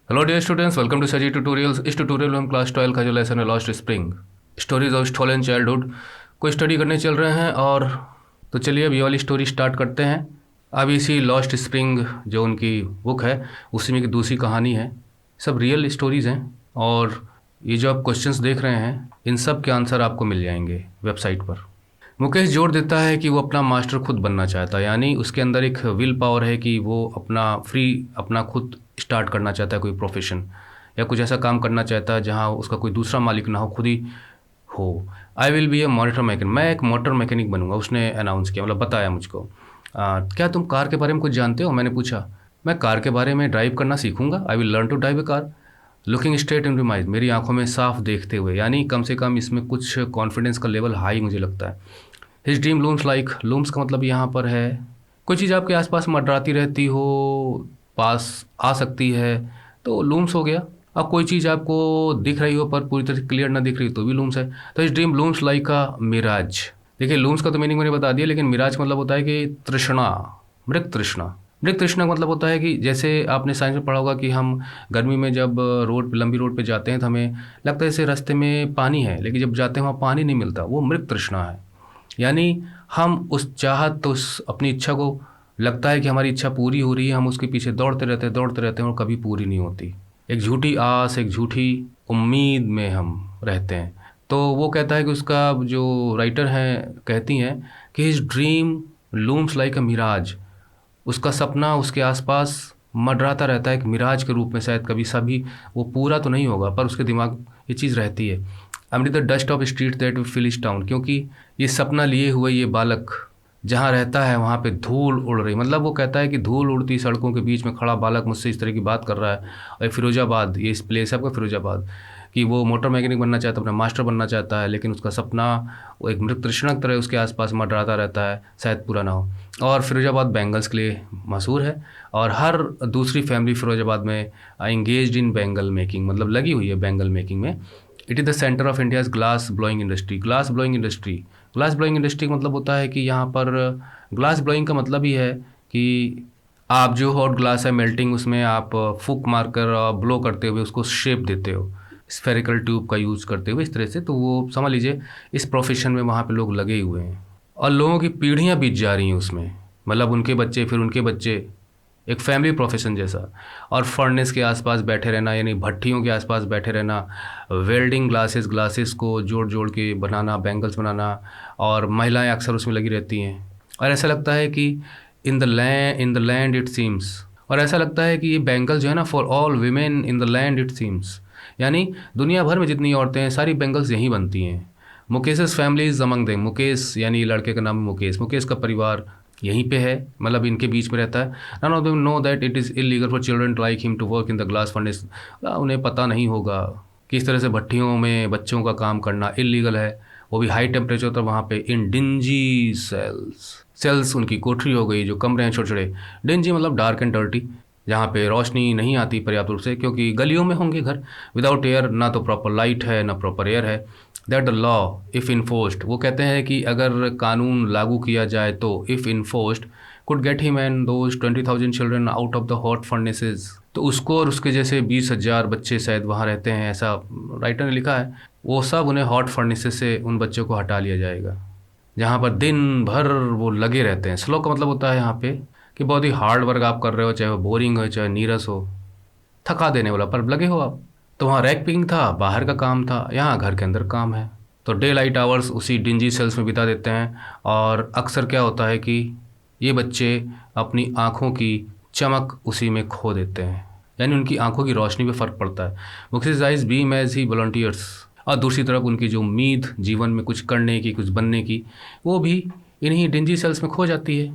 Hello dear students, welcome to Saji tutorials. इस tutorial में हम क्लास 12 का जो लेसन है lost spring stories of stolen childhood को स्टडी करने चल रहे हैं। और तो चलिए अब ये वाली स्टोरी स्टार्ट करते हैं। अब इसी लॉस्ट स्प्रिंग जो उनकी बुक है उसी में की दूसरी कहानी है। सब रियल स्टोरीज़ हैं और ये जो आप क्वेश्चंस देख रहे हैं इन सब के आंसर आपको मिल जाएंगे वेबसाइट पर। मुकेश जोर देता है कि वो अपना मास्टर खुद बनना चाहता है, यानी उसके अंदर एक विल पावर है कि वो अपना खुद स्टार्ट करना चाहता है, कोई प्रोफेशन या कुछ ऐसा काम करना चाहता है जहाँ उसका कोई दूसरा मालिक ना हो, खुद ही हो। I will be A motor mechanic, मैं एक मोटर मैकेनिक बनूंगा, उसने अनाउंस किया, मतलब बताया मुझको। क्या तुम कार के बारे में कुछ जानते हो, मैंने पूछा। मैं कार के बारे में ड्राइव करना सीखूंगा, I will learn to drive a car. Looking straight into my, मेरी आंखों में साफ देखते हुए, यानी कम से कम इसमें कुछ कॉन्फिडेंस का लेवल हाई मुझे लगता है। His dream looms like, looms का मतलब यहाँ पर है कोई चीज़ आपके आसपास मंडराती रहती हो, पास आ सकती है तो लूम्स हो गया। अब कोई चीज़ आपको दिख रही हो पर पूरी तरह से क्लियर ना दिख रही तो भी लूम्स है। तो his dream looms like a mirage. देखिए लूम्स का तो मीनिंग मैंने बता दिया, लेकिन मिराज का मतलब होता है कि तृष्णा, मृग तृष्णा। मृग तृष्णा का मतलब होता है कि जैसे आपने साइंस में पढ़ा होगा कि हम गर्मी में जब लंबी रोड पे जाते हैं तो हमें लगता है जैसे रास्ते में पानी है, लेकिन जब जाते हैं वहाँ पानी नहीं मिलता, वो मृग तृष्णा है। यानी हम उस चाहत, उस अपनी इच्छा को, लगता है कि हमारी इच्छा पूरी हो रही है, हम उसके पीछे दौड़ते रहते हैं और कभी पूरी नहीं होती। एक झूठी आस, एक झूठी उम्मीद में हम रहते हैं। तो वो कहता है कि उसका जो राइटर हैं कहती हैं कि his dream looms like a mirage, उसका सपना उसके आसपास मंडराता रहता है एक मिराज के रूप में। शायद कभी सभी वो पूरा तो नहीं होगा पर उसके दिमाग ये चीज़ रहती है। अमरी the dust of street that fill is town, क्योंकि ये सपना लिए हुए ये बालक जहाँ रहता है वहाँ पे धूल उड़ रही, मतलब वो कहता है कि धूल उड़ती सड़कों के बीच में खड़ा बालक मुझसे इस तरह की बात कर रहा है। और फिरोजाबाद, ये इस प्लेस है आपका फिरोजाबाद, कि वो मोटर मैकेनिक बनना चाहता है, अपना मास्टर बनना चाहता है, लेकिन उसका सपना वो एक मृत तृष्णा की तरह उसके आसपास मंडराता रहता है, शायद पूरा ना हो। और फिरोजाबाद बैंगल्स के लिए मशहूर है और हर दूसरी फैमिली फिरोजाबाद में इंगेज्ड इन बैंगल मेकिंग, मतलब लगी हुई है बैंगल मेकिंग में। It is the centre of India's glass blowing industry. Glass blowing industry, glass blowing industry का मतलब होता है कि यहाँ पर ग्लास ब्लोइंग का मतलब ही है कि आप जो हॉट ग्लास है मेल्टिंग, उसमें आप फूक मारकर ब्लो करते हुए उसको शेप देते हो, स्फेरिकल ट्यूब का यूज़ करते हुए इस तरह से। तो वो समझ लीजिए इस प्रोफेशन में वहाँ पे लोग लगे हुए हैं और लोगों की पीढ़ियाँ बीत जा रही हैं उसमें, मतलब उनके बच्चे फिर उनके बच्चे, एक फैमिली प्रोफेशन जैसा। और फर्नेस के आसपास बैठे रहना, यानी भट्टियों के आसपास बैठे रहना, वेल्डिंग ग्लासेस को जोड़ जोड़ के बनाना, बैंगल्स बनाना, और महिलाएं अक्सर उसमें लगी रहती हैं। और ऐसा लगता है कि in the land it seems, और ऐसा लगता है कि ये बैंगल जो है ना, for all women in the land it seems, यानी दुनिया भर में जितनी औरतें हैं सारी बैंगल्स यहीं बनती हैं। Mukesh's family is among them, Mukesh यानी लड़के का नाम मुकेश, मुकेश का परिवार यहीं पे है, मतलब इनके बीच में रहता है। None of them know that it is illegal for children like him to work in the glass furnace. उन्हें पता नहीं होगा कि इस तरह से भट्टियों में बच्चों का काम करना इलीगल है, वो भी हाई टेम्परेचर तक वहाँ पे, इन डिंजी सेल्स। सेल्स उनकी कोठरी हो गई, जो कमरे हैं छोटे छोटे। डिंजी मतलब डार्क एंड डर्टी, जहाँ पे रोशनी नहीं आती पर्याप्त रूप से, क्योंकि गलियों में होंगे घर। विदाउट एयर, ना तो प्रॉपर लाइट है ना प्रॉपर एयर है। That the law if enforced, वो कहते हैं कि अगर कानून लागू किया जाए तो if enforced could get him and those 20,000 children out of the hot furnaces, तो उसको और उसके जैसे 20,000 बच्चे शायद वहाँ रहते हैं, ऐसा राइटर ने लिखा है, वो सब उन्हें हॉट फर्नेसेस से उन बच्चों को हटा लिया जाएगा जहाँ पर दिन भर वो लगे रहते हैं। स्लो का मतलब होता है यहाँ पे कि बहुत ही हार्ड वर्क आप कर रहे हो, चाहे वो बोरिंग हो चाहे नीरस हो, थका देने वाला, पर लगे हो आप। तो वहाँ रैक पिकिंग था, बाहर का काम था, यहाँ घर के अंदर काम है। तो डे लाइट आवर्स उसी डिंजी सेल्स में बिता देते हैं। और अक्सर क्या होता है कि ये बच्चे अपनी आँखों की चमक उसी में खो देते हैं, यानी उनकी आंखों की रोशनी पे फ़र्क पड़ता है। Mukesh eyes beam as he volunteers, और दूसरी तरफ उनकी जो उम्मीद जीवन में कुछ करने की, कुछ बनने की, वो भी इन्हीं डिंजी सेल्स में खो जाती है।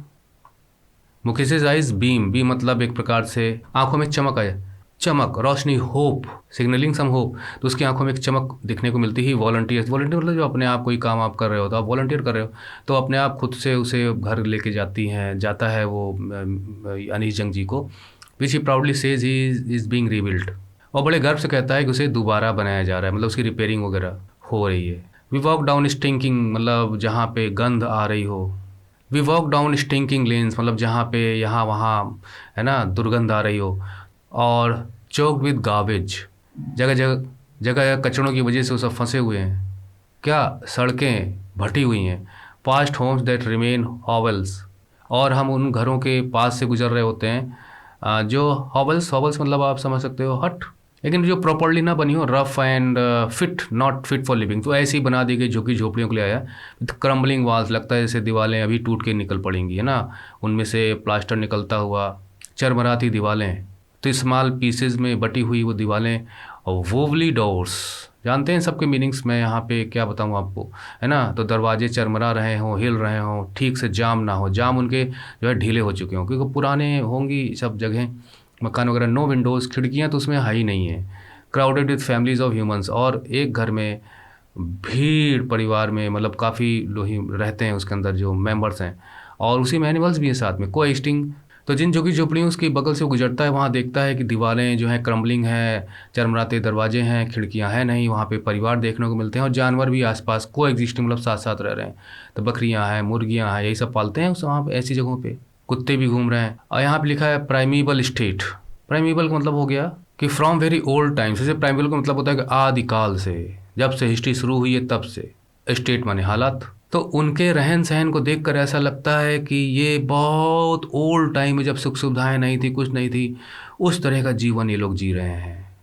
मुकेश आइज बीम, बी मतलब एक प्रकार से आंखों में चमक आए, चमक, रोशनी, होप, सिग्नलिंग सम होप। तो उसकी आंखों में एक चमक दिखने को मिलती ही वॉलंटियर्स। वॉलंटियर मतलब जो अपने आप कोई काम आप कर रहे हो तो आप वॉलंटियर कर रहे हो, तो अपने आप खुद से उसे घर लेके जाता है वो अनीस जंग जी को, which he proudly says he is being rebuilt, और बड़े गर्व से कहता है कि उसे दोबारा बनाया जा रहा है, मतलब उसकी रिपेयरिंग वगैरह हो रही है। वी वॉक डाउन स्टिंकिंग, मतलब जहाँ पे गंध आ रही हो। We walk down stinking lanes, मतलब जहाँ पे यहाँ वहाँ है ना दुर्गंध आ रही हो। और चोक विद गार्बेज, जगह जगह जगह कचड़ों की वजह से वो सब फंसे हुए हैं। क्या सड़कें भटी हुई हैं। पास्ट होम्स दैट रिमेन हॉवल्स, और हम उन घरों के पास से गुजर रहे होते हैं जो हॉवल्स, हॉवल्स मतलब आप समझ सकते हो हट, लेकिन जो प्रॉपरली ना बनी हो, rough and fit, not fit for living, तो ऐसी ही बना दी गई झुग्गी झोपड़ियों के लिए आया। क्रम्बलिंग वॉल्स, लगता है जैसे दीवारें अभी टूट के निकल पड़ेंगी, है ना, उनमें से प्लास्टर निकलता हुआ। चरमराती दीवारें, तो स्मॉल पीसेज में बटी हुई वो दीवारें। और वोवली डोर्स, जानते हैं सबके मीनिंग्स, मैं यहाँ पे क्या बताऊँ आपको, है ना। तो दरवाजे चरमरा रहे हों, हिल रहे हों, ठीक से जाम ना हो, जाम उनके जो है ढीले हो चुके हों, क्योंकि पुराने होंगी सब जगह मकान वगैरह। नो विंडोज़, खिड़कियाँ तो उसमें है ही नहीं है। Crowded with families of humans, और एक घर में भीड़, परिवार में मतलब काफ़ी लोग ही रहते हैं उसके अंदर जो मेंबर्स हैं, और उसी में एनिमल्स भी हैं साथ में, कोएक्सिस्टिंग। तो जिन झुग्गी झोपड़ियों उसकी बगल से वो गुजरता है, वहाँ देखता है कि दीवारें जो हैं क्रम्बलिंग है, चरमराते दरवाजे हैं, खिड़कियाँ हैं नहीं, वहाँ पे परिवार देखने को मिलते हैं, और जानवर भी आसपास कोएक्सिस्टिंग मतलब साथ साथ रह रहे हैं। तो बकरियाँ हैं, मुर्गियाँ हैं, यही सब पालते हैं उस वहाँ पे, ऐसी जगहों पे कुत्ते भी घूम रहे हैं। और यहाँ पे लिखा है प्राइमीबल स्टेट। प्राइमीबल का मतलब हो गया कि फ्रॉम वेरी ओल्ड टाइम्स, जैसे प्राइमीबल का मतलब होता है कि आदिकाल से, जब से हिस्ट्री शुरू हुई है तब से। स्टेट माने हालात। तो उनके रहन सहन को देखकर ऐसा लगता है कि ये बहुत ओल्ड टाइम में, जब सुख सुविधाएं नहीं थी, कुछ नहीं थी, उस तरह का जीवन ये लोग जी रहे हैं,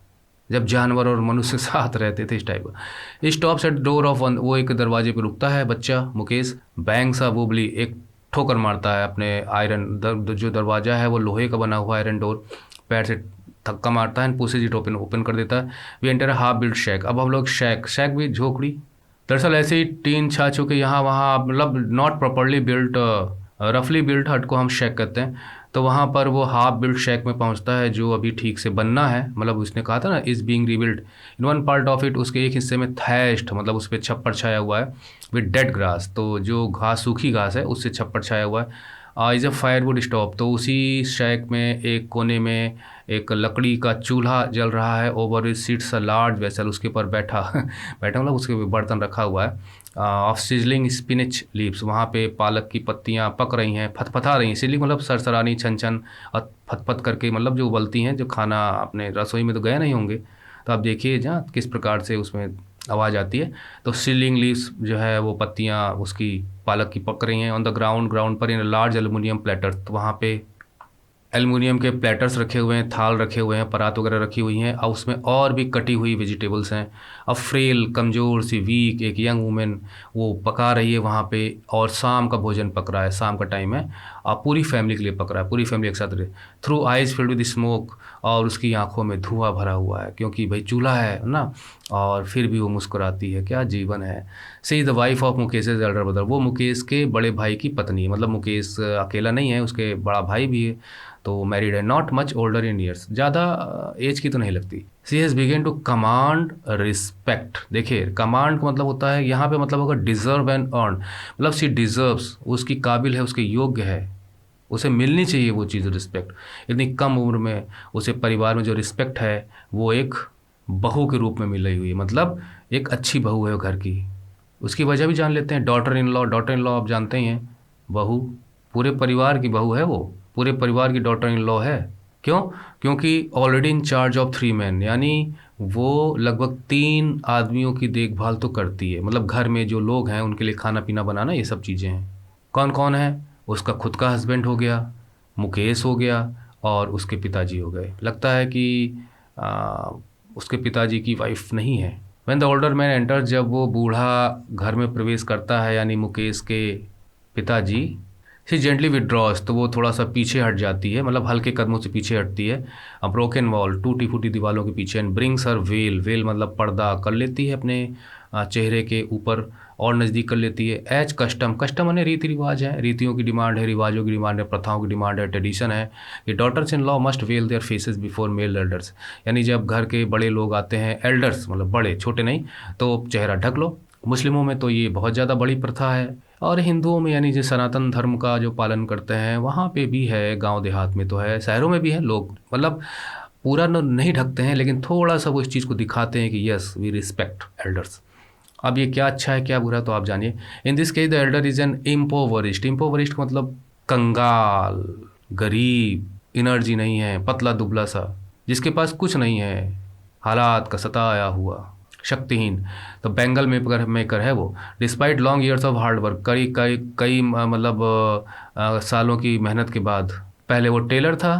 जब जानवर और मनुष्य साथ रहते थे, इस टाइप का। Stops at door of one, वो एक दरवाजे पे रुकता है बच्चा मुकेश। बैंक सा वुबली, एक ठोकर मारता है अपने आयरन जो दरवाजा है वो लोहे का बना हुआ आयरन डोर, पैर से धक्का मारता है, पुशेज इट ओपन, ओपन कर देता है। वी एंटर हाफ बिल्ट शैक, अब हम लोग शैक, शैक भी झोपड़ी, दरअसल ऐसे ही टीन छा चुके यहाँ वहाँ, मतलब नॉट प्रॉपरली बिल्ट, रफली बिल्ट हट को हम शैक कहते हैं। तो वहाँ पर वो हाफ बिल्ट शैक में पहुँचता है, जो अभी ठीक से बनना है, मतलब उसने कहा था ना is being rebuilt in one part of it, उसके एक हिस्से में थैस्ट, मतलब उस पर छप्पर छाया हुआ है, विद डेड ग्रास, तो जो घास, सूखी घास है, उससे छप्पर छाया हुआ है। इज़ अ फायरवुड स्टॉप, तो उसी शैक में एक कोने में एक लकड़ी का चूल्हा जल रहा है। Over seats a large vessel, उसके ऊपर बैठा बैठा मतलब उसके बर्तन रखा हुआ है। ऑफ सिजलिंग स्पिनिच लीव्स, वहाँ पे पालक की पत्तियाँ पक रही हैं, फतफता रही हैं। सिजलिंग मतलब सरसरानी, छन छन और फतफत करके, मतलब जो उबलती हैं, जो खाना अपने रसोई में तो गए नहीं होंगे, तो आप देखिए जहाँ किस प्रकार से उसमें आवाज़ आती है। तो सिलिंग लीव्स जो है वो पत्तियाँ उसकी पालक की पक रही हैं। ऑन द ग्राउंड, ग्राउंड पर इन लार्ज एल्युमिनियम प्लेटर, तो वहाँ पे एल्युमिनियम के प्लेटर्स रखे हुए हैं, थाल रखे हुए हैं, परात वगैरह रखी हुई हैं, और उसमें और भी कटी हुई वेजिटेबल्स हैं। अब फ्रेल, कमज़ोर सी, वीक एक यंग वुमेन वो पका रही है वहाँ पे, और शाम का भोजन पक रहा है, शाम का टाइम है, और पूरी फैमिली के लिए पक रहा है, पूरी फैमिली एक साथ रहे। Through eyes filled with smoke, और उसकी आंखों में धुआं भरा हुआ है, क्योंकि भाई चूल्हा है ना, और फिर भी वो मुस्कुराती है, क्या जीवन है। See the wife of Mukesh Elder brother, वो मुकेश के बड़े भाई की पत्नी है, मतलब मुकेश अकेला नहीं है, उसके बड़ा भाई भी है, तो मैरिड है। Not much older in years, ज़्यादा एज की तो नहीं लगती। She has begun to command respect, देखिए कमांड का मतलब होता है यहाँ पे, मतलब होगा डिज़र्व एंड अर्न, मतलब सी डिज़र्व्स, उसकी काबिल है, उसके योग्य है, उसे मिलनी चाहिए वो चीज़, रिस्पेक्ट। इतनी कम उम्र में उसे परिवार में जो रिस्पेक्ट है वो एक बहू के रूप में मिल रही हुई है, मतलब एक अच्छी बहू है वो घर की। उसकी वजह भी जान लेते हैं। Daughter in law, daughter in law आप जानते ही हैं, बहू, पूरे परिवार की बहू है वो, पूरे परिवार की डॉटर इन लॉ है। क्यों? क्योंकि already in charge of 3 man, यानी वो लगभग 3 आदमियों की देखभाल तो करती है, मतलब घर में जो लोग हैं उनके लिए खाना पीना बनाना, ये सब चीज़ें हैं। कौन कौन है? उसका खुद का हस्बैंड हो गया, मुकेश हो गया, और उसके पिताजी हो गए। लगता है कि उसके पिताजी की वाइफ नहीं है। When the older man enter, जब वो बूढ़ा घर में प्रवेश करता है, यानी मुकेश के पिताजी, शी जेंटली विड्रॉस, तो वो थोड़ा सा पीछे हट जाती है, मतलब हल्के कदमों से पीछे हटती है। अ ब्रोकन वॉल, टूटी फूटी दीवारों के पीछे। And brings her well, well मतलब पर्दा कर लेती है अपने चेहरे के ऊपर, और नज़दीक कर लेती है। एज कस्टम, कस्टम माने रीति रिवाज है, रीतियों की डिमांड है, रिवाजों की डिमांड है, प्रथाओं की डिमांड है, ट्रेडिशन है कि daughters in law must veil their faces before male elders, यानी जब घर के बड़े लोग आते हैं, एल्डर्स मतलब बड़े, छोटे नहीं, तो चेहरा ढक लो। मुस्लिमों में तो ये बहुत ज़्यादा बड़ी प्रथा है, और हिंदुओं में यानी जो सनातन धर्म का जो पालन करते हैं वहाँ पे भी है, गांव देहात में तो है, शहरों में भी है। लोग मतलब पूरा नहीं ढकते हैं, लेकिन थोड़ा सा वो इस चीज़ को दिखाते हैं कि यस वी रिस्पेक्ट एल्डर्स। अब ये क्या अच्छा है क्या बुरा तो आप जानिए। In this case the Elder is an इम्पोवरिस्ट, इम्पोवरिस्ट मतलब कंगाल, गरीब, एनर्जी नहीं है, पतला दुबला सा, जिसके पास कुछ नहीं है, हालात का सताया हुआ, शक्तिहीन। तो बेंगल मेकर है वो। Despite long years of hard work, कई कई कई मतलब सालों की मेहनत के बाद, पहले वो टेलर था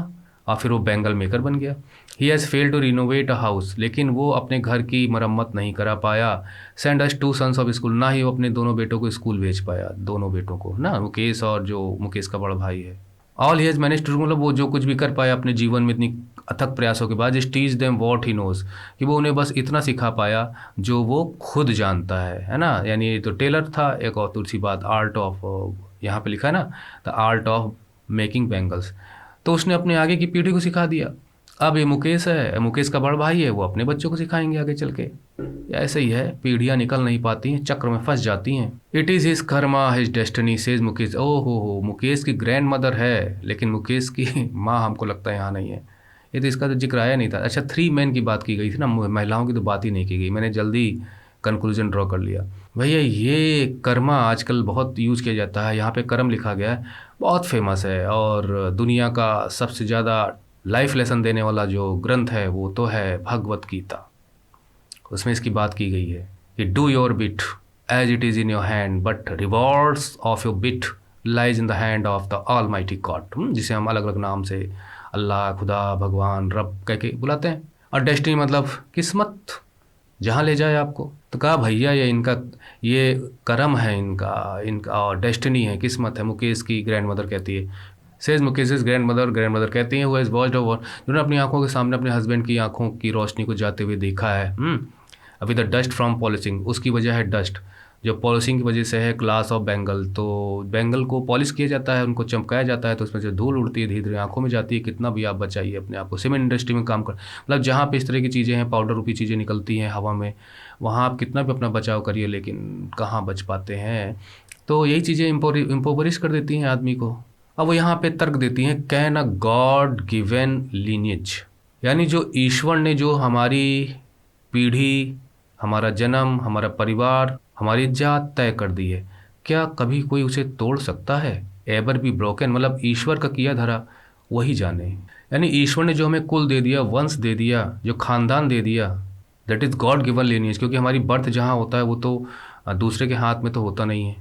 और फिर वो बेंगल मेकर बन गया। He has failed to renovate a house, लेकिन वो अपने घर की मरम्मत नहीं करा पाया। Send us two sons of school, ना ही वो अपने दोनों बेटों को स्कूल भेज पाया, दोनों बेटों को ना, मुकेश और जो मुकेश का बड़ा भाई है। All he has manage to, मतलब वो जो कुछ भी कर पाया अपने जीवन में इतनी अथक प्रयासों के बाद, is teach them what he knows, कि वो उन्हें बस इतना सिखा पाया जो वो खुद जानता है ना। यानी ये तो टेलर था। एक और दूसरी बात, आर्ट ऑफ, यहाँ पे लिखा है ना, the art of making bangles, तो उसने अपने आगे की पीढ़ी को सिखा दिया। अब ये मुकेश है, मुकेश का बड़ा भाई है, वो अपने बच्चों को सिखाएंगे आगे चल के। ऐसे ही है, पीढ़ियाँ निकल नहीं पाती हैं, चक्र में फंस जाती हैं। It is his karma his destiny says Mukesh. ओ हो, मुकेश की ग्रैंड मदर है, लेकिन मुकेश की माँ हमको लगता है यहाँ नहीं है। ये तो इसका तो जिक्र आया नहीं था। अच्छा, 3 मैन की बात की गई थी ना, महिलाओं की तो बात ही नहीं की गई। मैंने जल्दी कंक्लूजन ड्रॉ कर लिया। भैया ये कर्मा आजकल बहुत यूज़ किया जाता है, यहाँ पे कर्म लिखा गया है, बहुत फेमस है। और दुनिया का सबसे ज़्यादा लाइफ लेसन देने वाला जो ग्रंथ है वो तो है भगवत गीता। उसमें इसकी बात की गई है कि do your bit as it is in your hand, but rewards of your bit lies in the hand of the almighty God, जिसे हम अलग अलग नाम से अल्लाह, खुदा, भगवान, रब कह के बुलाते हैं। और डेस्टिनी मतलब किस्मत, जहाँ ले जाए आपको। तो कहा भैया ये कर्म है इनका और डेस्टिनी है, किस्मत है। मुकेश की ग्रैंड मदर कहती है, सेज मुकेश ग्रैंड मदर कहती हैं, वो इज वॉच्ड ओवर, जिन्होंने अपनी आंखों के सामने अपने हस्बैंड की आंखों की रोशनी को जाते हुए देखा है। अभी द डस्ट फ्रॉम पॉलिशिंग, उसकी वजह है डस्ट, जो पॉलिशिंग की वजह से है क्लास ऑफ बेंगल। तो बेंगल को पॉलिश किया जाता है, उनको चमकाया जाता है, तो उसमें से धूल उड़ती है, धीरे धीरे आंखों में जाती है। कितना भी आप बचाइए अपने आप को। सीमेंट इंडस्ट्री में काम कर, मतलब जहाँ पे इस तरह की चीज़ें हैं, पाउडर रूपी चीज़ें निकलती हैं हवा में, वहाँ आप कितना भी अपना बचाव करिए, लेकिन कहाँ बच पाते हैं। तो यही चीज़ें इम्पोवरिश कर देती हैं आदमी को। अब वो यहाँ पे तर्क देती हैं, can a God given lineage, यानी जो ईश्वर ने जो हमारी पीढ़ी, हमारा जन्म, हमारा परिवार, हमारी जात तय कर दी है, क्या कभी कोई उसे तोड़ सकता है? एवर बी ब्रोकन, मतलब ईश्वर का किया धरा वही जाने। यानी ईश्वर ने जो हमें कुल दे दिया, वंश दे दिया, जो खानदान दे दिया, that is God given lineage. क्योंकि हमारी बर्थ जहाँ होता है वो तो दूसरे के हाथ में तो होता नहीं है।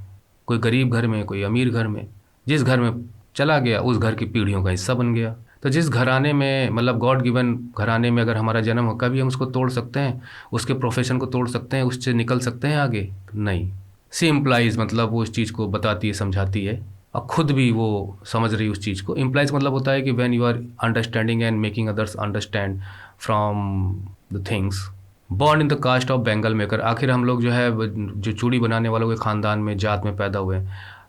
कोई गरीब घर में, कोई अमीर घर में, जिस घर में चला गया उस घर की पीढ़ियों का हिस्सा बन गया। तो जिस घराने में, मतलब गॉड गिवन घराने में अगर हमारा जन्म हो, कभी हम उसको तोड़ सकते हैं? उसके प्रोफेशन को तोड़ सकते हैं? उससे निकल सकते हैं आगे? नहीं। सी इम्प्लाइज, मतलब वो उस चीज़ को बताती है, समझाती है, और खुद भी वो समझ रही उस चीज़ को। इम्प्लाइज मतलब होता है कि when you are understanding and making others understand from the things. Born in the caste of bangle maker, आखिर हम लोग जो है जो चूड़ी बनाने वालों के ख़ानदान में, जात में पैदा हुए।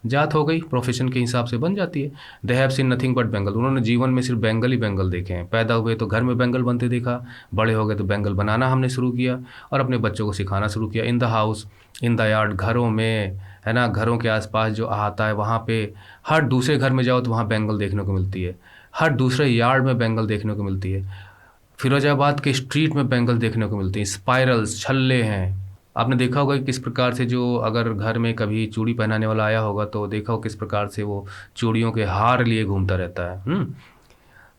जात हो गई, प्रोफेशन के हिसाब से बन जाती है। They have seen nothing but Bengal, उन्होंने जीवन में सिर्फ बेंगल ही बेंगल देखे हैं। पैदा हुए तो घर में बेंगल बनते देखा, बड़े हो गए तो बेंगल बनाना हमने शुरू किया और अपने बच्चों को सिखाना शुरू किया। In the house, in the yard, घरों में, है ना, घरों के आसपास जो आता है वहाँ पे, हर दूसरे घर में जाओ तो वहाँ बेंगल देखने को मिलती है, हर दूसरे यार्ड में बेंगल देखने को मिलती है। फिरोजाबाद के स्ट्रीट में बेंगल देखने को मिलती हैं। स्पाइरल्स, छल्ले हैं। आपने देखा होगा कि किस प्रकार से, जो अगर घर में कभी चूड़ी पहनाने वाला आया होगा तो देखा हो किस प्रकार से वो चूड़ियों के हार लिए घूमता रहता है।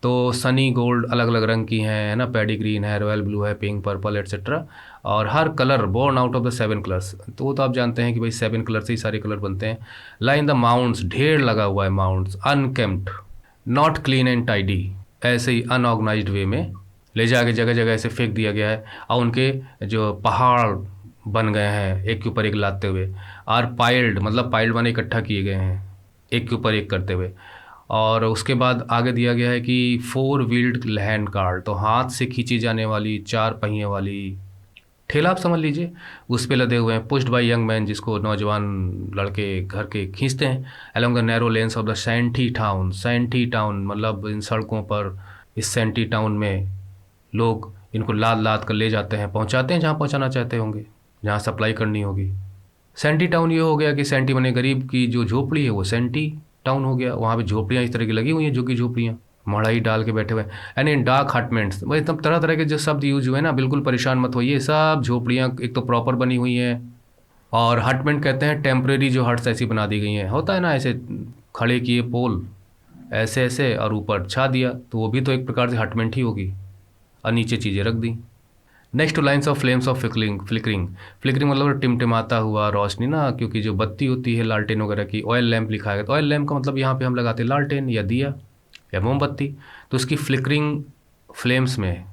तो सनी गोल्ड अलग अलग रंग की हैं, है ना, पैडी ग्रीन है, रॉयल ब्लू है, पिंक, पर्पल एट्सेट्रा, और हर colour born out of the 7 colours. तो वो तो आप जानते हैं कि भाई 7 कलर से ही सारे कलर बनते हैं। लाइन द माउंट्स, ढेर लगा हुआ है mounts. Unkempt, not clean and tidy, ऐसे ही अनऑर्गेनाइज्ड वे में ले जाके जगह जगह ऐसे फेंक दिया गया है, और उनके जो पहाड़ बन गए हैं एक के ऊपर एक लादते हुए। और पाइल्ड, मतलब पाइल्ड माने इकट्ठा किए गए हैं एक के ऊपर एक करते हुए। और उसके बाद आगे दिया गया है कि 4 व्हील्ड हैंड कार्ट, तो हाथ से खींची जाने वाली 4 पहिए वाली ठेला आप समझ लीजिए, उस पे लदे हुए हैं। पुश्ड बाय यंग मैन, जिसको नौजवान लड़के घर के खींचते हैं। Along the narrow lens of the senti town, senti town मतलब इन सड़कों पर, इस सैंटी टाउन में लोग इनको लाद लाद कर ले जाते हैं, पहुंचाते हैं जहां पहुंचाना चाहते होंगे, जहां सप्लाई करनी होगी। सैंटी टाउन ये हो गया कि सैंटी बने गरीब की जो झोपड़ी है वो सैंटी टाउन हो गया। वहाँ पे झोपड़ियाँ इस तरह की लगी हुई हैं, झुग्गी झोपड़ियाँ, मढ़ाई डाल के बैठे हुए। एंड इन डार्क हटमेंट्स, वही तब तरह तरह के जो शब्द यूज हुए ना, बिल्कुल परेशान मत होइए। सब झोपड़ियाँ एक तो प्रॉपर बनी हुई हैं, और हटमेंट कहते हैं टेम्परेरी जो हट्स ऐसी बना दी गई हैं। होता है ना ऐसे खड़े किए पोल ऐसे ऐसे और ऊपर छा दिया, तो वो भी तो एक प्रकार से हटमेंट ही होगी। और नीचे चीज़ें रख दी। Next to lines of flames of flickering flickering flickering मतलब टिमटिमाता हुआ रोशनी ना, क्योंकि जो बत्ती होती है लालटेन वगैरह की, ऑयल लैम्प लिखा है तो ऑयल लैम्प का मतलब यहाँ पे हम लगाते हैं लालटेन या दिया या मोमबत्ती। तो उसकी फ्लिकरिंग फ्लेम्स में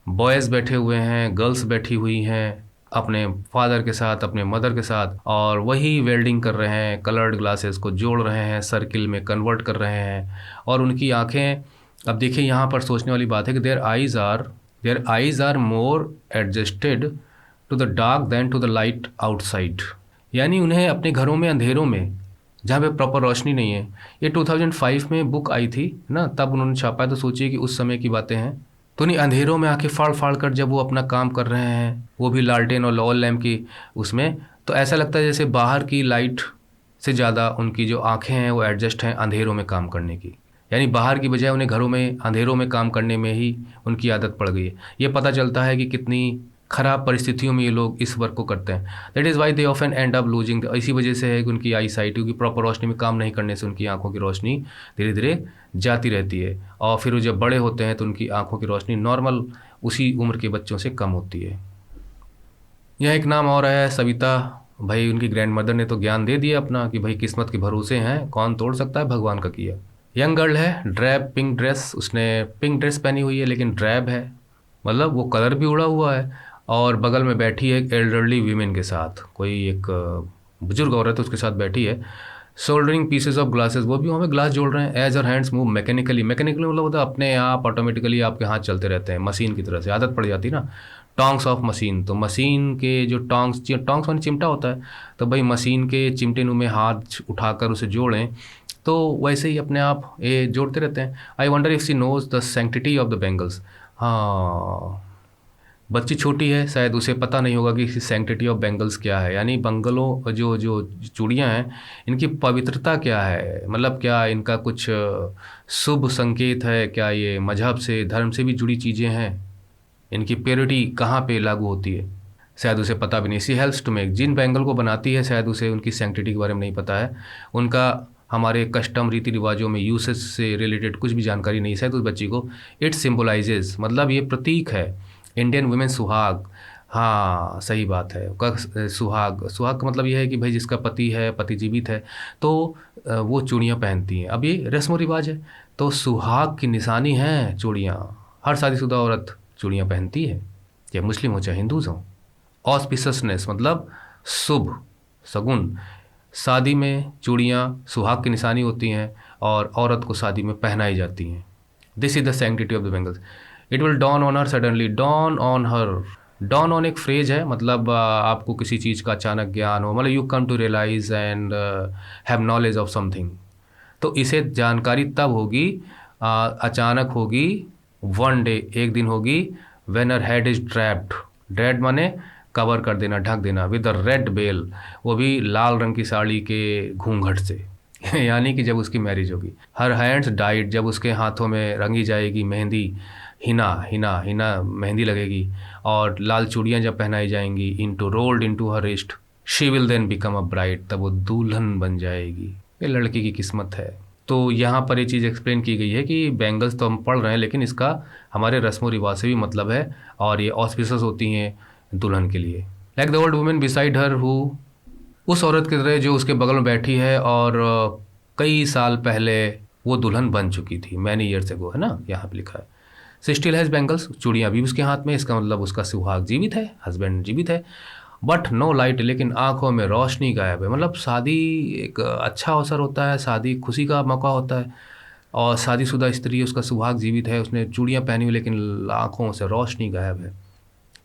बॉयज़ बैठे हुए हैं, गर्ल्स बैठी हुई हैं अपने फादर के साथ, अपने मदर के साथ, और वही वेल्डिंग कर रहे हैं, कलर्ड ग्लासेस को जोड़ रहे हैं, सर्किल में कन्वर्ट कर रहे हैं। और उनकी आंखें, अब देखिए यहाँ पर सोचने वाली बात है कि their eyes are more adjusted to the dark than to the light outside. यानी उन्हें अपने घरों में अंधेरों में जहाँ पे प्रॉपर रोशनी नहीं है, ये 2005 में बुक आई थी ना, तब उन्होंने छापा है, तो सोचिए कि उस समय की बातें हैं। तो नहीं, अंधेरों में आंखें फाड़ फाड़ कर जब वो अपना काम कर रहे हैं, वो भी लालटेन और ऑयल लैम्प की उसमें, तो ऐसा लगता है जैसे बाहर की लाइट से ज़्यादा उनकी जो आंखें हैं वो एडजस्ट हैं अंधेरों में काम करने की। यानी बाहर की बजाय उन्हें घरों में अंधेरों में काम करने में ही उनकी आदत पड़ गई है। ये पता चलता है कि कितनी ख़राब परिस्थितियों में ये लोग इस वर्क को करते हैं। That is why they often and up losing. इसी वजह से है कि उनकी आई साइट, क्योंकि प्रॉपर रोशनी में काम नहीं करने से उनकी आंखों की रोशनी धीरे धीरे जाती रहती है, और फिर वो जब बड़े होते हैं तो उनकी आंखों की रोशनी नॉर्मल उसी उम्र के बच्चों से कम होती है। यह एक नाम और है सविता। भाई उनकी ग्रैंड मदर ने तो ज्ञान दे दिया अपना कि भाई किस्मत के भरोसे हैं, कौन तोड़ सकता है भगवान का किया। यंग गर्ल है, ड्रैब पिंक ड्रेस, उसने पिंक ड्रेस पहनी हुई है लेकिन ड्रैब है, मतलब वो कलर भी उड़ा हुआ है, और बगल में बैठी है एक एल्डरली वीमेन के साथ, कोई एक बुजुर्ग औरत है उसके साथ बैठी है। सोल्डरिंग पीसेस ऑफ ग्लासेस, वो भी हमें ग्लास जोड़ रहे हैं। As her hands move mechanically मतलब होता है अपने आप ऑटोमेटिकली आपके हाथ चलते रहते हैं, मशीन की तरह से आदत पड़ जाती है ना। टोंग्स ऑफ मशीन, तो मशीन के जो टोंग्स माने चिमटा होता है, तो भाई मशीन के चिमटे में हाथ उठाकर उसे जोड़ें, तो वैसे ही अपने आप ये जोड़ते रहते हैं। I wonder if she knows the sanctity of the bangles. हाँ, बच्ची छोटी है, शायद उसे पता नहीं होगा कि सैंक्टिटी ऑफ बैंगल्स क्या है, यानी बंगलों जो जो चूड़ियाँ हैं इनकी पवित्रता क्या है, मतलब क्या इनका कुछ शुभ संकेत है, क्या ये मजहब से धर्म से भी जुड़ी चीज़ें हैं, इनकी प्योरिटी कहाँ पे लागू होती है, शायद उसे पता भी नहीं। सी हेल्प्स टू मेक, जिन बैंगल को बनाती है शायद उसे उनकी सैंक्टिटी के बारे में नहीं पता है, उनका हमारे कस्टम रीति रिवाजों में यूसेज से रिलेटेड कुछ भी जानकारी नहीं, शायद उस बच्ची को। इट सिम्बोलाइजेज, मतलब ये प्रतीक है इंडियन वुमेन सुहाग। हाँ सही बात है, सुहाग, सुहाग का मतलब यह है कि भाई जिसका पति है, पति जीवित है, तो वो चूड़ियाँ पहनती हैं। अब ये रस्म रिवाज है, तो सुहाग की निशानी है चूड़ियाँ, हर शादीशुदा औरत चूड़ियाँ पहनती है, चाहे मुस्लिम हो चाहे हिंदूज हों। ऑस्पिससनेस मतलब शुभ सगुन, शादी में चूड़ियाँ सुहाग की निशानी होती हैं और औरत को शादी में पहनाई जाती हैं। This is the sanctity of the bangles. It will dawn on her suddenly, dawn on her, dawn on एक फ्रेज है, मतलब आपको किसी चीज़ का अचानक ज्ञान हो, मतलब you come to realise and have knowledge of something. तो इसे जानकारी तब होगी, अचानक होगी, वन डे एक दिन होगी, when her head is draped, draped माने कवर कर देना, ढक देना, विद द रेड बेल, वो भी लाल रंग की साड़ी के घूंघट से यानी कि जब उसकी मैरिज होगी। हर हैंड्स डाइड, जब उसके हाथों में रंगी जाएगी मेहंदी, हिना हिना हिना मेहंदी लगेगी, और लाल चूड़ियाँ जब पहनाई जाएंगी, into rolled into her wrist, she will then become a bride, तब वो दुल्हन बन जाएगी। ये लड़की की किस्मत है। तो यहाँ पर ये चीज़ एक्सप्लेन की गई है कि बैंगल्स तो हम पढ़ रहे हैं लेकिन इसका हमारे रस्म रिवाज से भी मतलब है, और ये ऑस्पिसस होती हैं दुल्हन के लिए। Like the old women beside her who, उस औरत की तरह जो उसके बगल में बैठी है और कई साल पहले वो दुल्हन बन चुकी थी, मैनी ईयर्स एगो, है ना, यहाँ पे लिखा है। सी स्टिल हैज़ बैंगल्स, चूड़ियाँ भी उसके हाथ में, इसका मतलब उसका सुहाग जीवित है, हस्बैंड जीवित है। बट नो लाइट, लेकिन आंखों में रोशनी गायब है। मतलब शादी एक अच्छा अवसर होता है, शादी खुशी का मौका होता है, और शादीशुदा स्त्री, उसका सुहाग जीवित है, उसने चूड़ियाँ पहनी हुई, लेकिन आँखों से रोशनी गायब है।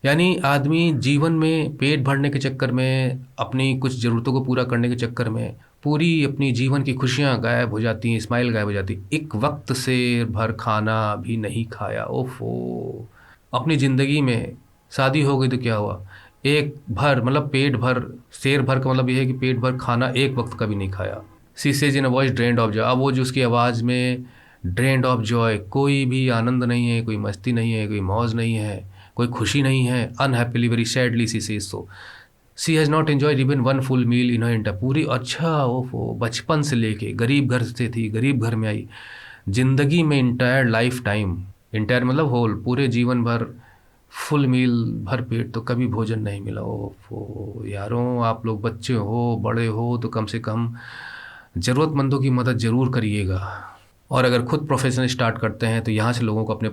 यानी आदमी जीवन में पेट भरने के चक्कर में, अपनी कुछ ज़रूरतों को पूरा करने के चक्कर में पूरी अपनी जीवन की खुशियाँ गायब हो जाती हैं, स्माइल गायब हो जाती है। एक वक्त से भर खाना भी नहीं खाया, ओफो। अपनी ज़िंदगी में शादी हो गई तो क्या हुआ, एक भर मतलब पेट भर, शेर भर का मतलब ये है कि पेट भर खाना एक वक्त का भी नहीं खाया। She says in a voice drained of Joy, अब वो जो उसकी आवाज़ में ड्रेन्ड ऑफ जॉय, कोई भी आनंद नहीं है, कोई मस्ती नहीं है, कोई मौज नहीं है, कोई खुशी नहीं है। Unhappily very sadly she says so, she has not enjoyed even one full meal in her entire, पूरी, अच्छा वो बचपन से लेके, गरीब घर से थी, गरीब घर में आई, ज़िंदगी में इंटायर लाइफ टाइम, इंटायर मतलब होल, पूरे जीवन भर फुल मील, भर पेट तो कभी भोजन नहीं मिला। ओ यारों, आप लोग बच्चे हो बड़े हो तो कम से कम ज़रूरतमंदों की मदद ज़रूर करिएगा। और अगर खुद प्रोफेशन स्टार्ट करते हैं तो यहाँ से लोगों को अपने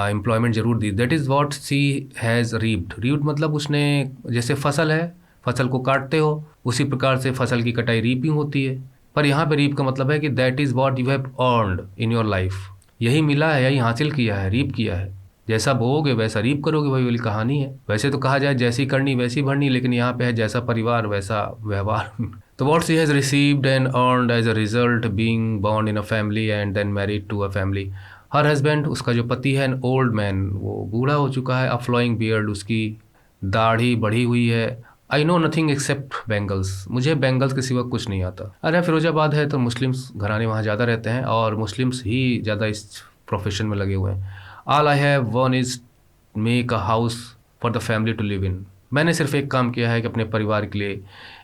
एम्प्लॉयमेंट ज़रूर दी। That is what she has reaped. Reaped मतलब उसने, जैसे फसल है, फसल को काटते हो उसी प्रकार से फसल की कटाई रीपिंग होती है। पर यहाँ पे रीप का मतलब है कि that is what you have earned in your life. यही मिला है, यही हासिल किया है, रीप किया है। जैसा बोओगे वैसा रीप करोगे, वही वाली कहानी है। वैसे तो कहा जाए जैसी करनी वैसी भरनी, लेकिन यहाँ पे है जैसा परिवार वैसा व्यवहार। तो what she has received and earned as a result being born in a family and then married to a family. Her husband, उसका जो पति है, एन ओल्ड मैन, वो बूढ़ा हो चुका है, अ फ्लोइंग बियर्ड, उसकी दाढ़ी बढ़ी हुई है। I know nothing except bangles, मुझे बेंगल्स के सिवा कुछ नहीं आता। अरे फिरोजाबाद है तो मुस्लिम्स घराने वहाँ ज़्यादा रहते हैं और मुस्लिम्स ही ज़्यादा इस प्रोफेशन में लगे हुए हैं। All I have one is make a house for the family to live in. मैंने सिर्फ एक काम किया है कि अपने परिवार के लिए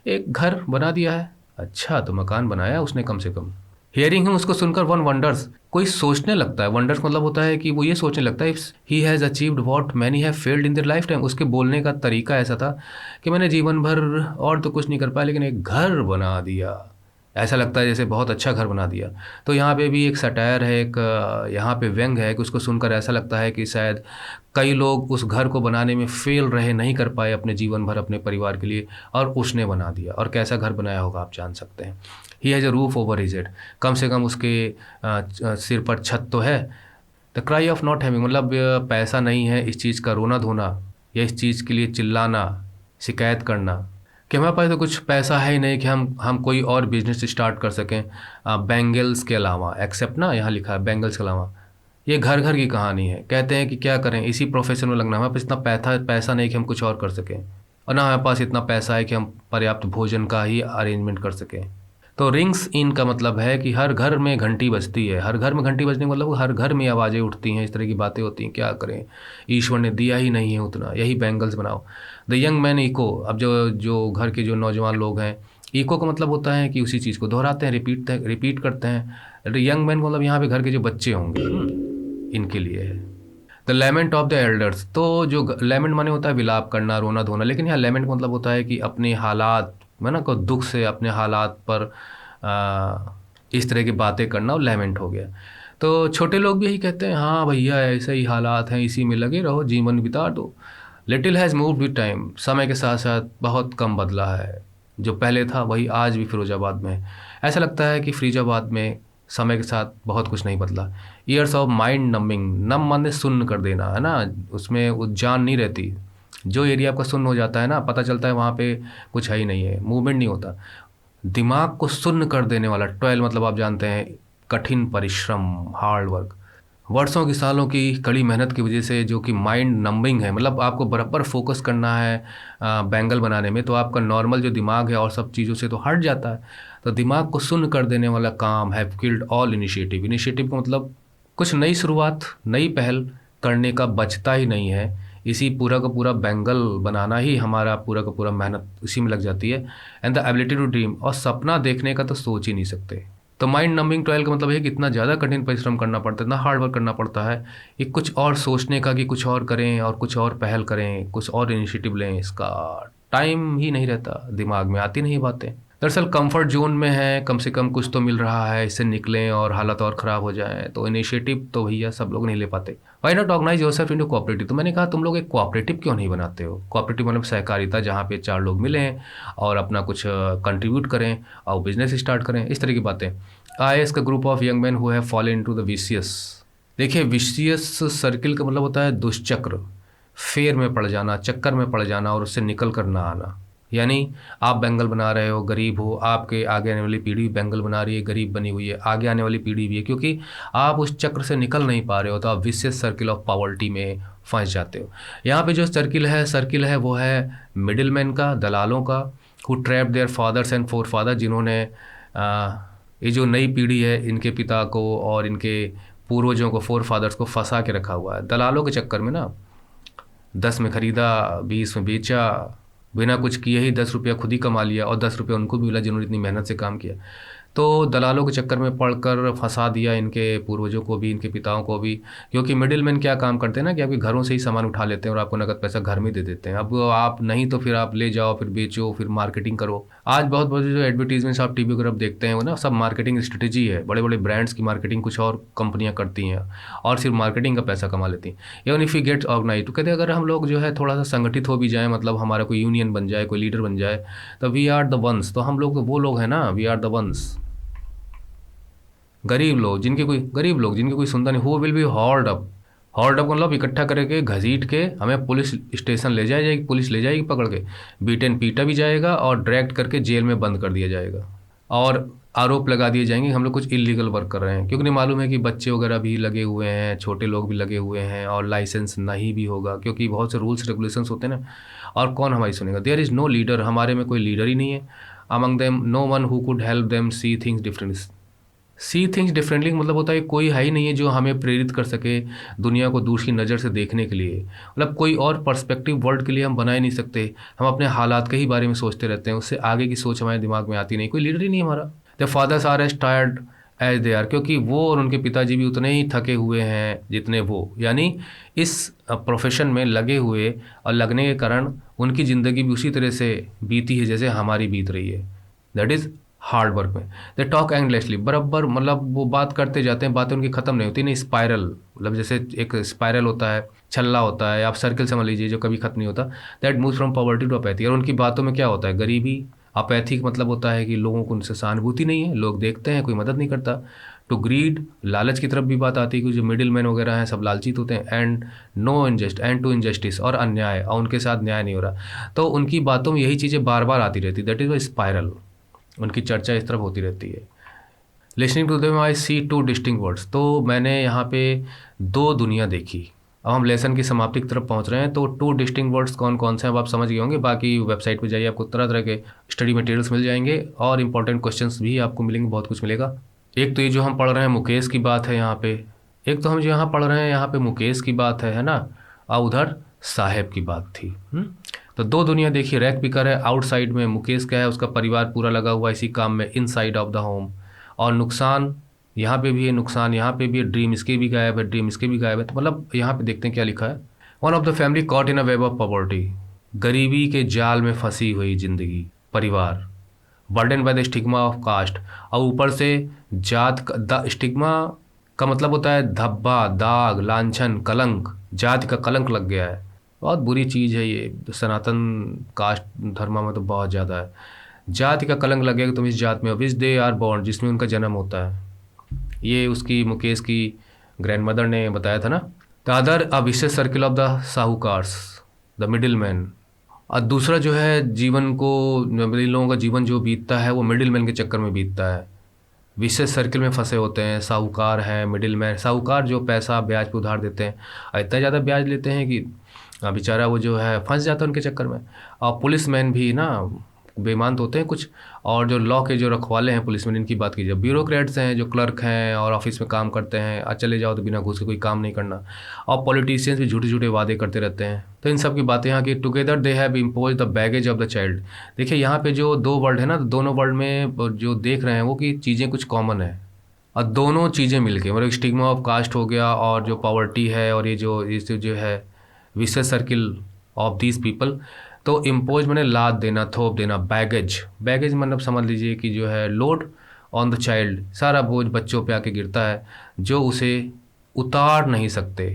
एक घर बना दिया है। अच्छा, तो मकान बनाया उसने कम से कम। हियरिंग हिम, उसको सुनकर वन वंडर्स, कोई सोचने लगता है। वंडर्स मतलब होता है कि वो ये सोचने लगता है, if he has achieved what many have failed in their life time. उसके बोलने का तरीका ऐसा था कि मैंने जीवन भर और तो कुछ नहीं कर पाया, लेकिन एक घर बना दिया। ऐसा लगता है जैसे बहुत अच्छा घर बना दिया। तो यहाँ पे भी एक सटायर है, एक यहाँ पे व्यंग है कि उसको सुनकर ऐसा लगता है कि शायद कई लोग उस घर को बनाने में फेल रहे, नहीं कर पाए अपने जीवन भर अपने परिवार के लिए, और उसने बना दिया। और कैसा घर बनाया होगा आप जान सकते हैं। He has a roof over his head, कम से कम उसके सिर पर छत तो है। The cry of not having मतलब पैसा नहीं है, इस चीज़ का रोना धोना या इस चीज़ के लिए चिल्लाना, शिकायत करना कि हमारे पास तो कुछ पैसा है ही नहीं कि हम कोई और बिजनेस स्टार्ट कर सकें बैंगल्स के अलावा। एक्सेप्ट ना, यहाँ लिखा है बैंगल्स के अलावा। ये घर घर की कहानी है। कहते हैं कि क्या करें, इसी प्रोफेशन में लगना। हमारे पास इतना पैसा नहीं कि हम कुछ और कर सकें, और ना हमारे पास इतना पैसा है कि हम पर्याप्त भोजन का ही अरेंजमेंट कर सकें। तो रिंग्स इन का मतलब है कि हर घर में घंटी बजती है। हर घर में घंटी बजने का मतलब हर घर में आवाज़ें उठती हैं, इस तरह की बातें होती हैं। क्या करें, ईश्वर ने दिया ही नहीं है उतना, यही बैंगल्स बनाओ। द यंग मैन इको, अब जो जो घर के जो नौजवान लोग हैं, इको का मतलब होता है कि उसी चीज़ को दोहराते हैं, रिपीट करते हैं। यंग मैन मतलब यहाँ पे घर के जो बच्चे होंगे इनके लिए है। The lament of the elders, तो जो लेमेंट माने होता है विलाप करना, रोना धोना, लेकिन यहाँ लेमेंट का मतलब होता है कि अपने हालात में ना, को दुख से अपने हालात पर इस तरह की बातें करना, और लेमेंट हो गया। तो छोटे लोग भी यही कहते हैं, हाँ भैया ऐसे ही हालात हैं, इसी में लगे रहो, जीवन बिता दो। Little has moved with time, समय के साथ साथ बहुत कम बदला है। जो पहले था वही आज भी फिरोजाबाद में है। ऐसा लगता है कि फिरोजाबाद में समय के साथ बहुत कुछ नहीं बदला। ईयर्स ऑफ माइंड नमिंग, नम माने सुन्न कर देना है ना, उसमें वो जान नहीं रहती। जो एरिया आपका सुन्न हो जाता है ना, पता चलता है वहाँ पे कुछ है ही नहीं है, मूवमेंट नहीं होता। दिमाग को सुन्न कर देने वाला, टॉयल मतलब आप जानते हैं कठिन परिश्रम, हार्ड वर्क। वर्षों की सालों की कड़ी मेहनत की वजह से जो कि माइंड नंबिंग है, मतलब आपको बराबर फोकस करना है बैंगल बनाने में, तो आपका नॉर्मल जो दिमाग है और सब चीज़ों से तो हट जाता है। तो दिमाग को सुन्न कर देने वाला काम have killed all initiative. Initiative का मतलब कुछ नई शुरुआत, नई पहल करने का बचता ही नहीं है। इसी पूरा का पूरा बैंगल बनाना ही हमारा पूरा का पूरा मेहनत इसी में लग जाती है। And the ability to dream, और सपना देखने का तो सोच ही नहीं सकते। तो माइंड नंबिंग टॉयल का मतलब है कि इतना ज़्यादा कठिन परिश्रम करना पड़ता है, इतना हार्ड वर्क करना पड़ता है कि कुछ और सोचने का, कि कुछ और करें और कुछ और पहल करें, कुछ और इनिशिएटिव लें, इसका टाइम ही नहीं रहता, दिमाग में आती नहीं बातें। दरअसल कंफर्ट जोन में है, कम से कम कुछ तो मिल रहा है, इससे निकलें और हालत और ख़राब हो जाए, तो इनिशिएटिव तो भैया सब लोग नहीं ले पाते। Why not organise yourself into cooperative. तो मैंने कहा तुम लोग एक कोऑपरेटिव क्यों नहीं बनाते हो। कोऑपरेटिव मतलब सहकारिता, जहाँ पे 4 लोग मिलें और अपना कुछ कंट्रीब्यूट करें और बिजनेस स्टार्ट करें, इस तरह की बातें। IS का group of young man who have fallen into the vicious. देखिए, विशियस सर्किल का मतलब होता है दुष्चक्र, फेर में पड़ जाना, चक्कर में पड़ जाना और उससे निकल कर ना आना। यानी आप बैंगल बना रहे हो, गरीब हो, आपके आगे आने वाली पीढ़ी बैंगल बना रही है, गरीब बनी हुई है, आगे आने वाली पीढ़ी भी है, क्योंकि आप उस चक्र से निकल नहीं पा रहे हो, तो आप विशियस सर्किल ऑफ पॉवर्टी में फंस जाते हो। यहाँ पे जो सर्किल है वो है मिडिल मैन का, दलालों का, who trap their fathers and forefather, जिन्होंने ये जो नई पीढ़ी है इनके पिता को और इनके पूर्वजों को, फोर फादर्स को फंसा के रखा हुआ है दलालों के चक्कर में ना। 10 में ख़रीदा, 20 में बेचा, बिना कुछ किए ही 10 रुपया खुद ही कमा लिया, और 10 रुपया उनको भी मिला जिन्होंने इतनी मेहनत से काम किया। तो दलालों के चक्कर में पड़कर फंसा दिया इनके पूर्वजों को भी, इनके पिताओं को भी, क्योंकि मिडिल मैन क्या काम करते हैं ना कि आपके घरों से ही सामान उठा लेते हैं और आपको नकद पैसा घर में दे देते हैं। अब आप नहीं तो फिर आप ले जाओ, फिर बेचो, फिर मार्केटिंग करो। आज बहुत बहुत जो एडवर्टीजमेंट्स आप टीवी वगैरह देखते हैं वो ना सब मार्केटिंग स्ट्रेटेजी है। बड़े बड़े ब्रांड्स की मार्केटिंग कुछ और कंपनियां करती हैं और सिर्फ मार्केटिंग का पैसा कमा लेती हैं। Even if you get organise, तो कहते हैं अगर हम लोग जो है थोड़ा सा संगठित हो भी जाए, मतलब हमारा कोई यूनियन बन जाए, कोई लीडर बन जाए, तो वी आर द वंस। तो हम लोग तो वो लोग हैं ना, वी आर द वंस। गरीब लोग जिनके कोई सुनता नहीं, who will be hold up मतलब इकट्ठा करके घसीट के हमें पुलिस स्टेशन ले जाएगी, पुलिस ले जाएगी पकड़ के, बीटन पीटा भी जाएगा और डायरेक्ट करके जेल में बंद कर दिया जाएगा और आरोप लगा दिए जाएंगे हम लोग कुछ इलीगल वर्क कर रहे हैं, क्योंकि मालूम है कि बच्चे वगैरह भी लगे हुए हैं, छोटे लोग भी लगे हुए हैं और लाइसेंस नहीं भी होगा, क्योंकि बहुत से रूल्स रेगुलेशंस होते हैं ना। और कौन हमारी सुनेगा? देयर इज़ नो लीडर, हमारे में कोई लीडर ही नहीं है। Among them no one who could help them see things differently मतलब होता है कोई है ही नहीं है जो हमें प्रेरित कर सके दुनिया को दूसरी नज़र से देखने के लिए। मतलब कोई और पर्सपेक्टिव वर्ल्ड के लिए हम बना ही नहीं सकते। हम अपने हालात के ही बारे में सोचते रहते हैं, उससे आगे की सोच हमारे दिमाग में आती नहीं। कोई लीडर ही नहीं हमारा। The fathers are as tired as they are, क्योंकि वो और उनके पिताजी भी उतने ही थके हुए हैं जितने वो, यानी इस प्रोफेशन में लगे हुए और लगने के कारण उनकी ज़िंदगी भी उसी तरह से बीती है जैसे हमारी बीत रही है। दैट इज़ हार्ड वर्क में। दे टॉक एंडलेसली, बराबर मतलब वो बात करते जाते हैं, बातें उनकी ख़त्म नहीं होती। नहीं स्पायरल, मतलब जैसे एक स्पायरल होता है, छल्ला होता है, आप सर्कल समझ लीजिए जो कभी ख़त्म नहीं होता। That moves from poverty to apathy. और उनकी बातों में क्या होता है? गरीबी। अपैथिक मतलब होता है कि लोगों को उनसे सहानुभूति नहीं है, लोग देखते हैं कोई मदद नहीं करता। टू ग्रीड, लालच की तरफ भी बात आती है कि जो मिडिल मैन वगैरह हैं सब लालचित होते हैं। एंड टू इनजस्टिस, और अन्याय, और उनके साथ न्याय नहीं हो रहा। तो उनकी बातों में यही चीज़ें बार बार आती रहती। दैट इज़ अ स्पायरल, उनकी चर्चा इस तरफ होती रहती है। Listening to them I see two distinct words. तो मैंने यहाँ पे दो दुनिया देखी। अब हम लेसन की समाप्ति की तरफ पहुँच रहे हैं। तो टू डिस्टिंक्ट वर्ड्स कौन कौन से हैं अब आप समझ गए होंगे। बाकी वेबसाइट पे जाइए, आपको तरह तरह के स्टडी मटेरियल्स मिल जाएंगे और इंपॉर्टेंट क्वेश्चंस भी आपको मिलेंगे, बहुत कुछ मिलेगा। एक तो ये जो हम पढ़ रहे हैं मुकेश की बात है यहाँ पे, एक तो हम जो यहाँ पढ़ रहे हैं यहाँ पे मुकेश की बात है ना, और उधर साहेब की बात थी। तो दो दुनिया देखिए। रैक पिकर है आउटसाइड में, मुकेश क्या है उसका परिवार पूरा लगा हुआ इसी काम में, इनसाइड ऑफ द होम। और नुकसान यहाँ पे भी है, नुकसान यहाँ पे भी है, ड्रीम इसके भी गायब है, ड्रीम इसके भी गायब है। तो मतलब यहाँ पे देखते हैं क्या लिखा है। One of the family caught in a web of poverty, गरीबी के जाल में फंसी हुई जिंदगी, परिवार। Burden by the stigma of caste, और ऊपर से जात का स्टिग्मा का मतलब होता है धब्बा, दाग, लांछन, कलंक। जाति का कलंक लग गया है, बहुत बुरी चीज़ है ये। सनातन कास्ट धर्म में तो बहुत ज़्यादा है। जाति का कलंक लगेगा तुम इस जात में, विच दे आर बॉर्न, जिसमें उनका जन्म होता है। ये उसकी मुकेश की ग्रैंड मदर ने बताया था ना। द अदर अ विशेष circle of the sahukars, the middleman. और दूसरा जो है जीवन को, इन लोगों का जीवन जो बीतता है वो मिडिल मैन के चक्कर में बीतता है। विशेष सर्किल में फंसे होते हैं, साहूकार हैं, मिडिल मैन। साहूकार जो पैसा ब्याज पे उधार देते हैं, और इतना ज़्यादा ब्याज लेते हैं कि बेचारा वो जो है फंस जाता है उनके चक्कर में। और पुलिस मैन भी ना बेईमान तो होते हैं कुछ, और जो लॉ के जो रखवाले हैं पुलिस मैन, इनकी बात कीजिए। ब्यूरोक्रेट्स हैं जो क्लर्क हैं और ऑफिस में काम करते हैं, और चले जाओ तो बिना घूस के कोई काम नहीं करना। और पॉलिटिशियंस भी झूठे झूठे वादे करते रहते हैं। तो इन सब की बातें यहाँ की। Together they have impose the baggage of the child. देखिए यहाँ पे जो दो वर्ल्ड है ना, दोनों वर्ल्ड में जो देख रहे हैं वो कि चीज़ें कुछ कॉमन है, और दोनों चीज़ें मिलके मतलब स्टिग्मा ऑफ कास्ट हो गया और जो पॉवर्टी है और ये जो है विशेष सर्किल ऑफ दीज पीपल। तो इम्पोज मैंने लाद देना, थोप देना। बैगेज मतलब समझ लीजिए कि जो है लोड ऑन द चाइल्ड, सारा बोझ बच्चों पे आके गिरता है जो उसे उतार नहीं सकते।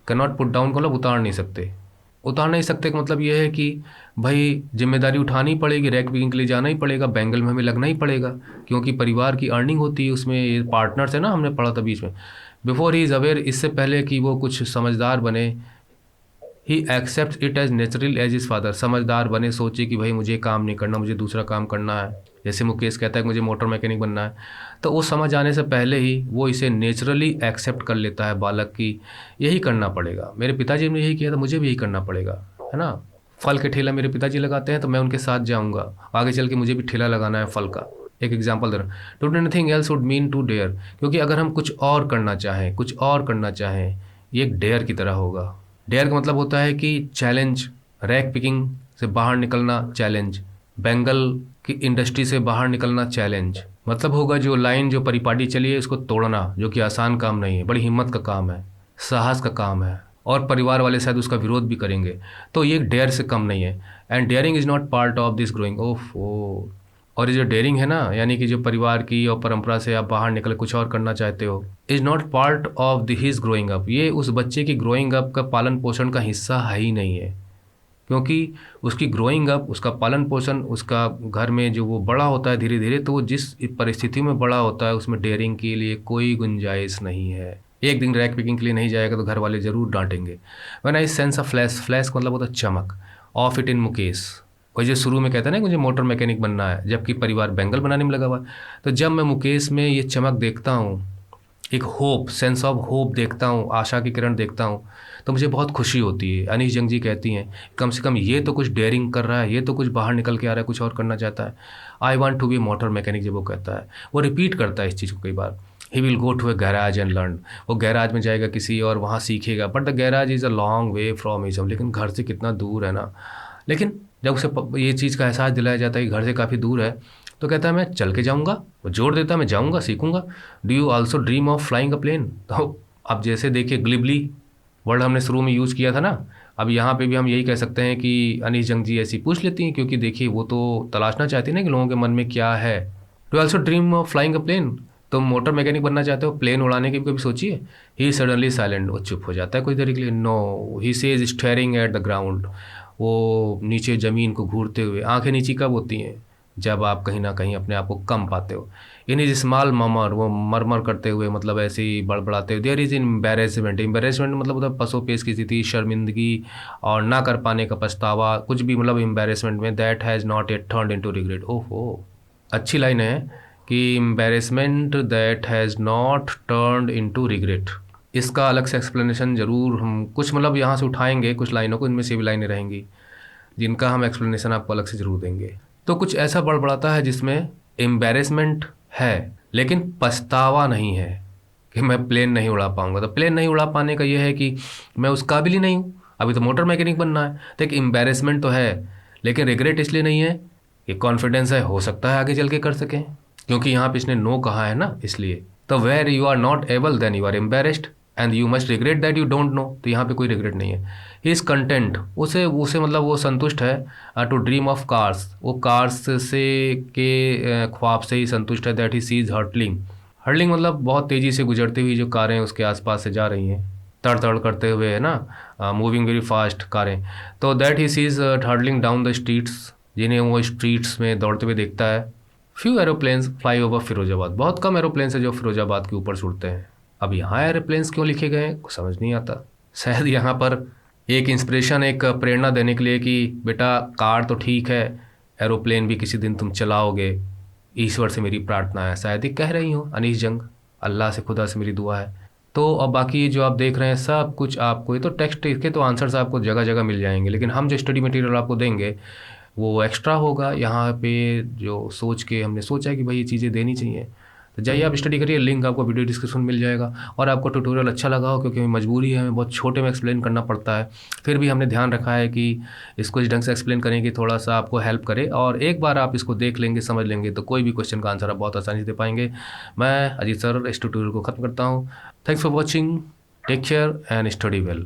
कैन नॉट पुट डाउन मतलब उतार नहीं सकते का मतलब ये है कि भाई जिम्मेदारी उठानी पड़ेगी, रैक पिकिंग के लिए जाना ही पड़ेगा, बैंगल में हमें लगना ही पड़ेगा, क्योंकि परिवार की अर्निंग होती है उसमें। ये पार्टनर्स है ना, हमने पढ़ा था बीच में। बिफोर ही इज़ अवेयर, इससे पहले कि वो कुछ समझदार बने, he accept it as natural as is father. समझदार बने, सोचे कि भाई मुझे काम नहीं करना, मुझे दूसरा काम करना है। जैसे मुकेश कहता है कि मुझे मोटर मैकेनिक बनना है, तो वो समझ आने से पहले ही वो इसे नेचुरली एक्सेप्ट कर लेता है बालक की, यही करना पड़ेगा। मेरे पिताजी ने यही किया था, मुझे भी यही करना पड़ेगा, है ना। फल के ठेला मेरे पिताजी लगाते हैं तो मैं उनके साथ जाऊँगा, आगे चल के मुझे भी ठेला लगाना है फल का। एक एग्जाम्पल दे रहा हूँ। To do anything else would mean to dare, क्योंकि अगर हम कुछ और करना चाहें, ये एक डेयर की तरह होगा। डेयर का मतलब होता है कि चैलेंज, रैक पिकिंग से बाहर निकलना चैलेंज, बेंगल की इंडस्ट्री से बाहर निकलना चैलेंज, मतलब होगा जो लाइन जो परिपाटी चली है इसको तोड़ना, जो कि आसान काम नहीं है, बड़ी हिम्मत का काम है, साहस का काम है, और परिवार वाले शायद उसका विरोध भी करेंगे, तो ये डेयर से कम नहीं है। And daring is not part of this growing of oh. और ये जो डेयरिंग है ना, यानी कि जो परिवार की और परंपरा से आप बाहर निकल कुछ और करना चाहते हो, is not part of the his growing up. ये उस बच्चे की ग्रोइंग अप का पालन पोषण का हिस्सा है ही नहीं है, क्योंकि उसकी ग्रोइंग अप, उसका पालन पोषण, उसका घर में जो वो बड़ा होता है धीरे धीरे, तो वो जिस परिस्थिति में बड़ा होता है उसमें डेयरिंग के लिए कोई गुंजाइश नहीं है। एक दिन रैक पिकिंग के लिए नहीं जाएगा तो घर वाले ज़रूर डांटेंगे। When I sense a flash, flash का मतलब होता है चमक, ऑफ इट इन मुकेश। और जो शुरू में कहता है ना मुझे मोटर मैकेनिक बनना है, जबकि परिवार बैंगल बनाने में लगा हुआ है, तो जब मैं मुकेश में ये चमक देखता हूँ, एक होप, सेंस ऑफ होप देखता हूँ, आशा की किरण देखता हूँ, तो मुझे बहुत खुशी होती है। अनीश जंग जी कहती हैं कम से कम ये तो कुछ डेयरिंग कर रहा है, ये तो कुछ बाहर निकल के आ रहा है, कुछ और करना चाहता है। I want to be motor mechanic जब वो कहता है, वो रिपीट करता है इस चीज़ को कई बार। He will go to a garage and learn. वो गैराज में जाएगा किसी और वहाँ सीखेगा, but the garage is a long way from his home. लेकिन घर से कितना दूर है ना। लेकिन जब उसे ये चीज़ का एहसास दिलाया जाता है कि घर से काफ़ी दूर है, तो कहता है मैं चल के जाऊँगा। वो जोड़ देता है मैं जाऊँगा, सीखूँगा। Do you also dream of flying a plane? तो अब जैसे देखिए ग्लिबली वर्ड हमने शुरू में यूज़ किया था ना, अब यहाँ पे भी हम यही कह सकते हैं कि अनीश जंग जी ऐसी पूछ लेती हैं, क्योंकि देखिए वो तो तलाशना चाहती है ना कि लोगों के मन में क्या है। Do also dream of flying a plane? तुम मोटर मैकेनिक बनना चाहते हो, प्लेन उड़ाने की भी कभी सोचिए? ही सडनली साइलेंट, वो चुप हो जाता है कुछ देर के लिए। No, he says staring at the ground. वो नीचे ज़मीन को घूरते हुए, आंखें नीची कब होती हैं? जब आप कहीं ना कहीं अपने आप को कम पाते हो। इन इज स्मॉल ममर, वो मरमर करते हुए, मतलब ऐसे ही बड़बड़ाते हुए। देयर इज एम्बेरसमेंट, एम्बेरसमेंट मतलब होता है पसोपेश की स्थिति, शर्मिंदगी और ना कर पाने का पछतावा, कुछ भी मतलब एम्बेरसमेंट में। That has not yet turned into regret. ओहो, अच्छी लाइन है कि embarrassment that has not turned into regret. इसका अलग से एक्सप्लेनेशन ज़रूर हम कुछ मतलब यहाँ से उठाएंगे कुछ लाइनों को, इनमें से भी लाइनें रहेंगी जिनका हम एक्सप्लेनेशन आपको अलग से ज़रूर देंगे। तो कुछ ऐसा बड़बड़ाता है जिसमें एम्बेरसमेंट है लेकिन पछतावा नहीं है कि मैं प्लेन नहीं उड़ा पाऊंगा। तो प्लेन नहीं उड़ा पाने का ये है कि मैं उस काबिल ही नहीं हूँ, अभी तो मोटर मैकेनिक बनना है। तो एक एम्बेरसमेंट तो है, लेकिन रिग्रेट इसलिए नहीं है कि कॉन्फिडेंस है, हो सकता है आगे चल के कर सकें, क्योंकि यहाँ पे इसने नो कहा है ना, इसलिए। तो where you are not able then you are embarrassed and you must regret that you don't know. तो यहाँ पे कोई रिग्रेट नहीं है। ही इज़ कंटेंट, उसे उसे मतलब वो संतुष्ट है टू ड्रीम ऑफ कार्स, वो कार्स से के ख्वाब से ही संतुष्ट है। That he sees hurtling, hurtling मतलब बहुत तेज़ी से गुजरती हुई जो कारें उसके आसपास से जा रही हैं, तड़ तड़ करते हुए, है ना, मूविंग वेरी फास्ट कारें। तो that he sees hurtling down the streets, जिन्हें वो स्ट्रीट्स में दौड़ते हुए देखता है। Few aeroplanes fly over Firozabad, बहुत कम एरोप्लेन्स है जो फिरोजाबाद के ऊपर उड़ते हैं। अब यहाँ एरोप्लेन्स क्यों लिखे गए हैं कुछ समझ नहीं आता। शायद यहाँ पर एक इंस्पिरेशन, एक प्रेरणा देने के लिए कि बेटा कार तो ठीक है, एरोप्लेन भी किसी दिन तुम चलाओगे, ईश्वर से मेरी प्रार्थना है। शायद ही कह रही हूँ अनीश जंग, अल्लाह से, खुदा से मेरी दुआ है। तो अब बाकी जो आप देख रहे हैं सब कुछ आपको, ये तो टेक्स्ट के तो आंसर्स आपको जगह जगह मिल जाएंगे, लेकिन हम जो स्टडी मटेरियल आपको देंगे वो एक्स्ट्रा होगा। यहाँ पे जो सोच के हमने सोचा कि भाई ये चीज़ें देनी चाहिए, तो जाइए आप स्टडी करिए, लिंक आपको वीडियो डिस्क्रिप्शन में मिल जाएगा। और आपको ट्यूटोरियल अच्छा लगा हो, क्योंकि मजबूरी है, हमें बहुत छोटे में एक्सप्लेन करना पड़ता है, फिर भी हमने ध्यान रखा है कि इसको इस ढंग से एक्सप्लेन करें कि थोड़ा सा आपको हेल्प करे। और एक बार आप इसको देख लेंगे, समझ लेंगे, तो कोई भी क्वेश्चन का आंसर आप बहुत आसानी से दे पाएंगे। मैं अजीत सर इस ट्यूटोरियल को ख़त्म करता हूँ। Thanks for watching, take care and study well.